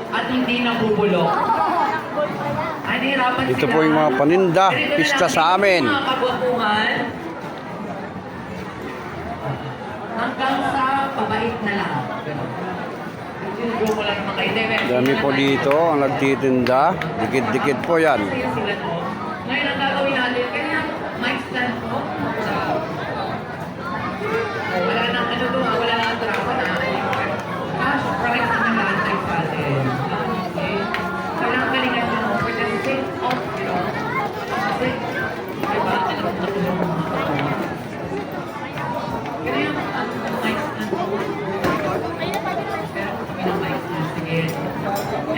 at hindi nabubulok. Ay, nahirapan Ito sila. po yung mga paninda, Ganito na pista lang, sa amin. Mga kabukuhan, hanggang sa pabait na lang. Yung lang mga kayo. Dami po dito ang nagtitinda. Dikit-dikit po yan. Ngayon ang gagawin natin, kaya mic stand po. Wala nang ano doon, wala nang trapa na. Cash price na natin sa atin. Okay? Kailangan galingan nyo for the sake of, kasi, diba, alam mo na kung mga kaya yung mic stand po.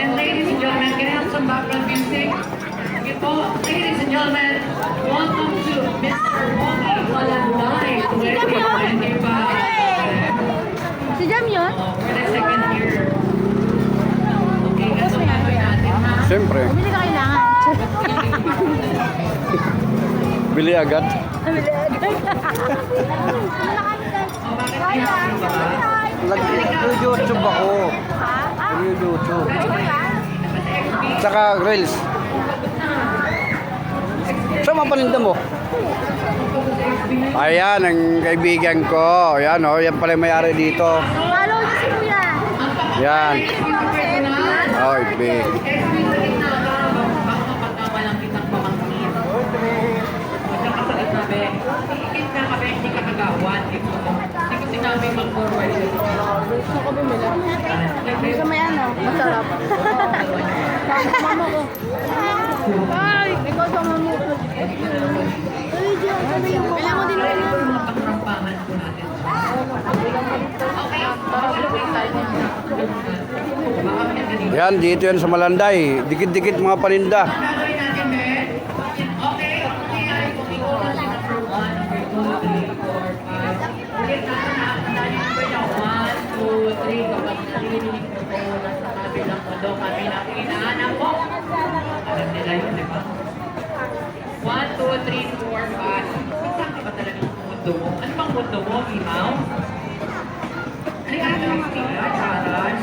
And ladies and gentlemen, can I have some background music? Okay po, ladies and gentlemen, welcome to Mr. Wongi Walanday 2025. Si Jam yun? For the second year. Okay, ganito gagawin natin ha? Siyempre, Bumili ka kailangan. bili agad. Bumili agad. O bakit kaya ba? Nag-YouTube ako. YouTube. Tsaka Reels. Saan mga paninda mo? Ayan, ang kaibigan ko. Ayan, oh, yan pala yung may-ari dito. Follow niyo si Kuya. Yan. Oh, ibi. Gusto ko bumili. Gusto may ano? Masarap. Mama ko. Ay! Ikaw sa mama ko. Kailangan mo din Yan, dito yan sa Malanday. Dikit-dikit mga paninda. Kami na pinaanak ko. Alam nila yun, di ba? 1, 2, 3, 4, 5. Saan ka ba talaga yung mundo mo? Ano bang mundo mo, Imaw? Ano yung characteristic? Charan?